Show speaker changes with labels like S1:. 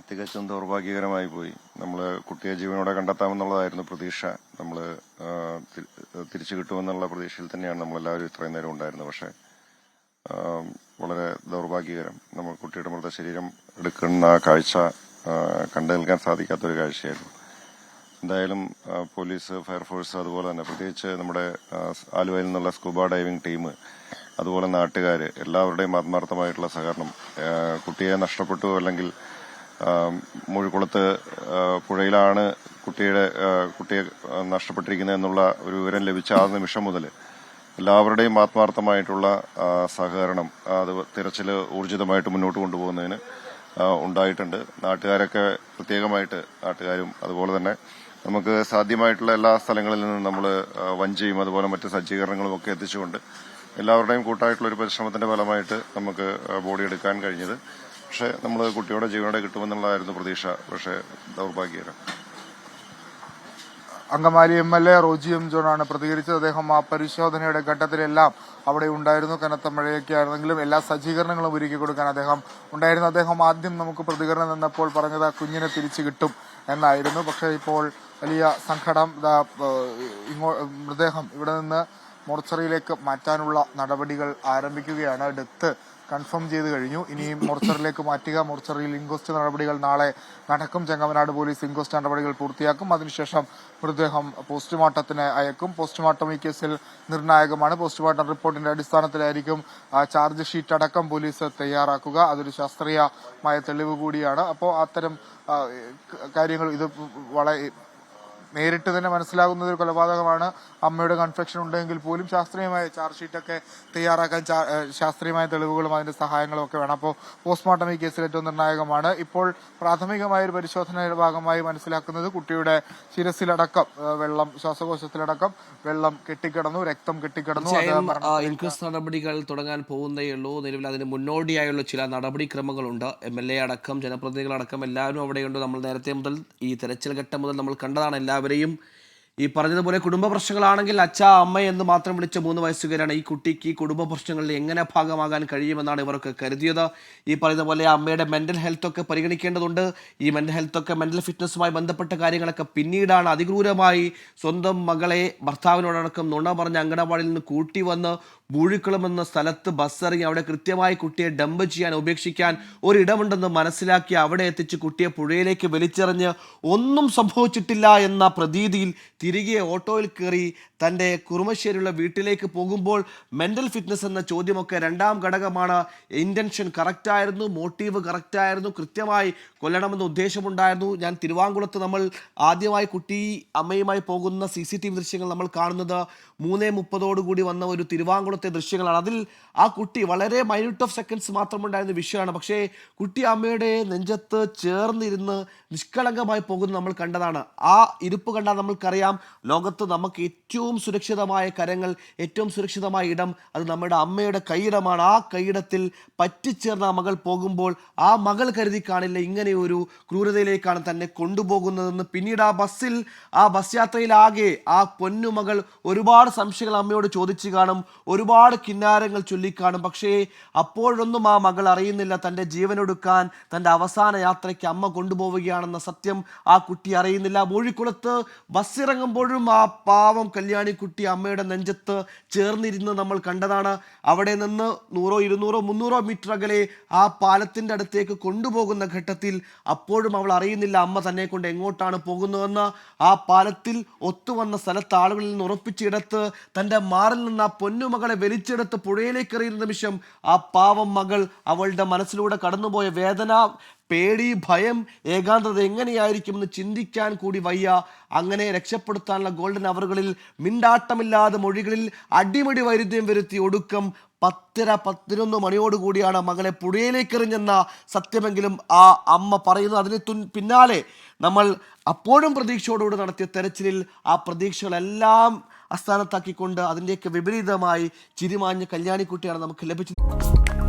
S1: തികച്ചും ദൗർഭാഗ്യകരമായി പോയി. നമ്മൾ കുട്ടിയെ ജീവനോടെ കണ്ടെത്താമെന്നുള്ളതായിരുന്നു പ്രതീക്ഷ. നമ്മൾ തിരിച്ചു കിട്ടുമെന്നുള്ള പ്രതീക്ഷയിൽ തന്നെയാണ് നമ്മളെല്ലാവരും ഇത്രയും നേരം ഉണ്ടായിരുന്നത്. പക്ഷേ വളരെ ദൗർഭാഗ്യകരം. നമ്മൾ കുട്ടിയുടെ മൃതശരീരം എടുക്കുന്ന കാഴ്ച കണ്ടു നിൽക്കാൻ സാധിക്കാത്തൊരു കാഴ്ചയായിരുന്നു. എന്തായാലും പോലീസ്, ഫയർഫോഴ്സ്, അതുപോലെ തന്നെ പ്രത്യേകിച്ച് നമ്മുടെ ആലുവയിൽ നിന്നുള്ള സ്കൂബ ഡൈവിംഗ് ടീം, അതുപോലെ നാട്ടുകാർ, എല്ലാവരുടെയും ആത്മാർത്ഥമായിട്ടുള്ള സഹകരണം. കുട്ടിയെ നഷ്ടപ്പെട്ടു അല്ലെങ്കിൽ മുഴുക്കുളത്ത് പുഴയിലാണ് കുട്ടിയെ നഷ്ടപ്പെട്ടിരിക്കുന്നത് എന്നുള്ള ഒരു വിവരം ലഭിച്ച ആ നിമിഷം മുതൽ എല്ലാവരുടെയും ആത്മാർത്ഥമായിട്ടുള്ള സഹകരണം, അത് തിരച്ചിൽ ഊർജിതമായിട്ട് മുന്നോട്ട് കൊണ്ടുപോകുന്നതിന് ഉണ്ടായിട്ടുണ്ട്. നാട്ടുകാരൊക്കെ പ്രത്യേകമായിട്ട്, നാട്ടുകാരും അതുപോലെ തന്നെ നമുക്ക് സാധ്യമായിട്ടുള്ള എല്ലാ സ്ഥലങ്ങളിൽ നിന്നും നമ്മൾ വഞ്ചിയും അതുപോലെ മറ്റ് സജ്ജീകരണങ്ങളും ഒക്കെ എത്തിച്ചുകൊണ്ട് എല്ലാവരുടെയും കൂട്ടായിട്ടുള്ള ഒരു പരിശ്രമത്തിന്റെ ഫലമായിട്ട് നമുക്ക് ബോഡി എടുക്കാൻ കഴിഞ്ഞത്. പക്ഷെ നമ്മൾ കുട്ടിയോടെ ജീവനോടെ കിട്ടുമെന്നുള്ളതായിരുന്നു പ്രതീക്ഷ. പക്ഷേ ദൗർഭാഗ്യകരം.
S2: അങ്കമാലി MLA റോജി എം ജോണാണ് പ്രതികരിച്ചത്. അദ്ദേഹം ആ പരിശോധനയുടെ ഘട്ടത്തിലെല്ലാം അവിടെ ഉണ്ടായിരുന്നു. കനത്ത മഴയൊക്കെ ആയിരുന്നെങ്കിലും എല്ലാ സജ്ജീകരണങ്ങളും ഒരുക്കി കൊടുക്കാൻ അദ്ദേഹം ഉണ്ടായിരുന്നു. അദ്ദേഹം ആദ്യം നമുക്ക് പ്രതികരണം തന്നപ്പോൾ പറഞ്ഞത് കുഞ്ഞിനെ തിരിച്ചു കിട്ടും എന്നായിരുന്നു. പക്ഷേ ഇപ്പോൾ വലിയ സങ്കടം. മൃതദേഹം ഇവിടെ നിന്ന് മോർച്ചറിയിലേക്ക് മാറ്റാനുള്ള നടപടികൾ ആരംഭിക്കുകയാണ്. ഡെത്ത് കൺഫേം ചെയ്ത് കഴിഞ്ഞു. ഇനിയും മോർച്ചറിയിലേക്ക് മാറ്റുക. മോർച്ചറിയിൽ ഇൻക്വസ്റ്റ് നടപടികൾ നാളെ നടക്കും. ചെങ്ങമനാട് പോലീസ് ഇൻക്വസ്റ്റ് നടപടികൾ പൂർത്തിയാക്കും. അതിനുശേഷം മൃതദേഹം പോസ്റ്റ്മോർട്ടത്തിന് അയക്കും. പോസ്റ്റ്മോർട്ടം ഈ കേസിൽ നിർണായകമാണ്. പോസ്റ്റ്മോർട്ടം റിപ്പോർട്ടിന്റെ അടിസ്ഥാനത്തിലായിരിക്കും ചാർജ് ഷീറ്റ് അടക്കം പോലീസ് തയ്യാറാക്കുക. അതൊരു ശാസ്ത്രീയമായ തെളിവ് കൂടിയാണ്. അപ്പോൾ അത്തരം കാര്യങ്ങൾ ഇത് വളരെ നേരിട്ട് തന്നെ മനസ്സിലാകുന്ന ഒരു കൊലപാതകമാണ്. അമ്മയുടെ കൺഫെക്ഷൻ ഉണ്ടെങ്കിൽ പോലും ശാസ്ത്രീയമായ ചാർജ് ഷീറ്റൊക്കെ തയ്യാറാക്കാൻ ശാസ്ത്രീയമായ തെളിവുകളും അതിന്റെ സഹായങ്ങളും ഒക്കെ വേണം. അപ്പോൾ പോസ്റ്റ്മോർട്ടം ഈ കേസിൽ ഏറ്റവും നിർണായകമാണ്. ഇപ്പോൾ പ്രാഥമികമായ ഒരു പരിശോധനയുടെ ഭാഗമായി മനസ്സിലാക്കുന്നത് കുട്ടിയുടെ ശിരസിലടക്കം വെള്ളം, ശ്വാസകോശത്തിലടക്കം വെള്ളം കെട്ടിക്കിടന്നു, രക്തം കെട്ടിക്കിടന്നു.
S3: ഇൻക്വസ്റ്റ് നടപടികൾ തുടങ്ങാൻ പോകുന്നേയുള്ളൂ. നിലവിൽ അതിന് മുന്നോടിയായുള്ള ചില നടപടിക്രമങ്ങളുണ്ട്. MLA അടക്കം ജനപ്രതിനിധികളടക്കം എല്ലാവരും അവിടെയുണ്ട്. നമ്മൾ നേരത്തെ മുതൽ ഈ തെരച്ചിൽ ഘട്ടം മുതൽ നമ്മൾ കണ്ടതാണ്. എല്ലാവരെയും ഈ പറഞ്ഞതുപോലെ കുടുംബ പ്രശ്നങ്ങളാണെങ്കിൽ അച്ഛ അമ്മ എന്ന് മാത്രം വിളിച്ച 3 വയസ്സുകാരാണ്. ഈ കുട്ടിക്ക് ഈ കുടുംബ പ്രശ്നങ്ങളിൽ എങ്ങനെ ഭാഗമാകാൻ കഴിയുമെന്നാണ് ഇവരൊക്കെ കരുതിയത്. ഈ പറയുന്ന പോലെ അമ്മയുടെ മെന്റൽ ഹെൽത്ത് ഒക്കെ പരിഗണിക്കേണ്ടതുണ്ട്. ഈ മെന്റൽ ഹെൽത്ത് ഒക്കെ, മെന്റൽ ഫിറ്റ്നസ്സുമായി ബന്ധപ്പെട്ട കാര്യങ്ങളൊക്കെ പിന്നീടാണ്. അതിക്രൂരമായി സ്വന്തം മകളെ ഭർത്താവിനോടടക്കം നുണ പറഞ്ഞ് അങ്കണവാടിയിൽ നിന്ന് കൂട്ടി വന്ന് ബൂഴിക്കുളം എന്ന സ്ഥലത്ത് ബസ്സിറങ്ങി അവിടെ കൃത്യമായി കുട്ടിയെ ഡംപ് ചെയ്യാൻ, ഉപേക്ഷിക്കാൻ ഒരിടമുണ്ടെന്ന് മനസ്സിലാക്കി അവിടെ എത്തിച്ച് കുട്ടിയെ പുഴയിലേക്ക് വലിച്ചെറിഞ്ഞ് ഒന്നും സംഭവിച്ചിട്ടില്ല എന്ന പ്രതീതിയിൽ തിരികെ ഓട്ടോയിൽ കയറി തൻ്റെ കുറുമശ്ശേരിയുള്ള വീട്ടിലേക്ക് പോകുമ്പോൾ മെൻ്റൽ ഫിറ്റ്നസ് എന്ന ചോദ്യമൊക്കെ രണ്ടാം ഘടകമാണ്. ഇൻറ്റൻഷൻ കറക്റ്റായിരുന്നു, മോട്ടീവ് കറക്റ്റായിരുന്നു, കൃത്യമായി കൊല്ലണമെന്ന ഉദ്ദേശമുണ്ടായിരുന്നു. ഞാൻ തിരുവാങ്കുളത്ത് നമ്മൾ ആദ്യമായി കുട്ടി അമ്മയുമായി പോകുന്ന CCTV ദൃശ്യങ്ങൾ നമ്മൾ കാണുന്നത് 3:30 വന്ന ഒരു തിരുവാങ്കുളത്തെ ദൃശ്യങ്ങളാണ്. അതിൽ ആ കുട്ടി വളരെ മൈന്യൂട്ട് ഓഫ് സെക്കൻഡ്സ് മാത്രമുണ്ടായിരുന്ന വിഷയമാണ്. പക്ഷേ കുട്ടി അമ്മയുടെ നെഞ്ചത്ത് ചേർന്നിരുന്ന് നിഷ്കളങ്കമായി പോകുന്നത് നമ്മൾ കണ്ടതാണ്. ആ ഇരിപ്പ് കണ്ടാൽ നമ്മൾക്കറിയാം, ലോകത്ത് നമുക്ക് ഏറ്റവും സുരക്ഷിതമായ കരങ്ങൾ, ഏറ്റവും സുരക്ഷിതമായ ഇടം അത് നമ്മുടെ അമ്മയുടെ കൈയിടമാണ്. ആ കൈയിടത്തിൽ പറ്റിച്ചേർന്ന മകൾ പോകുമ്പോൾ ആ മകൾ കരുതി കാണില്ല ഇങ്ങനെ ഒരു ക്രൂരതയിലേക്കാണ് തന്നെ കൊണ്ടുപോകുന്നതെന്ന്. പിന്നീട് ആ ബസ് യാത്രയിലാകെ ആ പൊന്നുമകൾ ഒരുപാട് സംശയങ്ങൾ അമ്മയോട് ചോദിച്ചു കാണും, ഒരുപാട് കിന്നാരങ്ങൾ ചൊല്ലിക്കാണും. പക്ഷേ അപ്പോഴൊന്നും ആ മകൾ അറിയുന്നില്ല തൻ്റെ ജീവനൊടുക്കാൻ തൻ്റെ അവസാന യാത്രയ്ക്ക് അമ്മ കൊണ്ടുപോവുകയാണെന്ന സത്യം ആ കുട്ടി അറിയുന്നില്ല. മൂഴിക്കുളത്ത് ബസ്സിറങ്ങുമ്പോഴും ആ പാവം കല്യാണിക്കുട്ടി അമ്മയുടെ നെഞ്ചത്ത് ചേർന്നിരുന്ന് നമ്മൾ കണ്ടതാണ്. അവിടെ നിന്ന് 100, 200, 300 മീറ്റർ അകലെ ആ പാലത്തിൻ്റെ അടുത്തേക്ക് കൊണ്ടുപോകുന്ന ഘട്ടത്തിൽ അപ്പോഴും അവൾ അറിയുന്നില്ല അമ്മ തന്നെ കൊണ്ട് എങ്ങോട്ടാണ് പോകുന്നതെന്ന്. ആ പാലത്തിൽ ഒത്തുവന്ന സ്ഥലത്ത് ആളുകളിൽ നിന്ന് ഉറപ്പിച്ചിടത്ത് തൻ്റെ മാറിൽ നിന്ന് ആ പൊന്നുമകളെ വലിച്ചെടുത്ത് പുഴയിലേക്ക് എറിയുന്ന നിമിഷം ആ പാവം മകൾ, അവളുടെ മനസ്സിലൂടെ കടന്നുപോയ വേദന, പേടി, ഭയം, ഏകാന്തത എങ്ങനെയായിരിക്കുമെന്ന് ചിന്തിക്കാൻ കൂടി വയ്യ. അങ്ങനെ രക്ഷപ്പെടുത്താനുള്ള ഗോൾഡൻ അവറുകളിൽ മിണ്ടാട്ടമില്ലാതെ മൊഴികളിൽ അടിമുടി വൈരുദ്ധ്യം വരുത്തി ഒടുക്കം 10:30, 11 മണിയോടുകൂടിയാണ് മകളെ പുഴയിലേക്ക് എറിഞ്ഞെന്ന സത്യമെങ്കിലും ആ അമ്മ പറയുന്നു. അതിന് പിന്നാലെ നമ്മൾ അപ്പോഴും പ്രതീക്ഷയോടുകൂടി നടത്തിയ തെരച്ചിലിൽ ആ പ്രതീക്ഷകളെല്ലാം അസ്ഥാനത്താക്കിക്കൊണ്ട് അതിൻ്റെയൊക്കെ വിപരീതമായി ചിരിമാഞ്ഞ കല്യാണിക്കുട്ടിയാണ് നമുക്ക് ലഭിച്ചത്.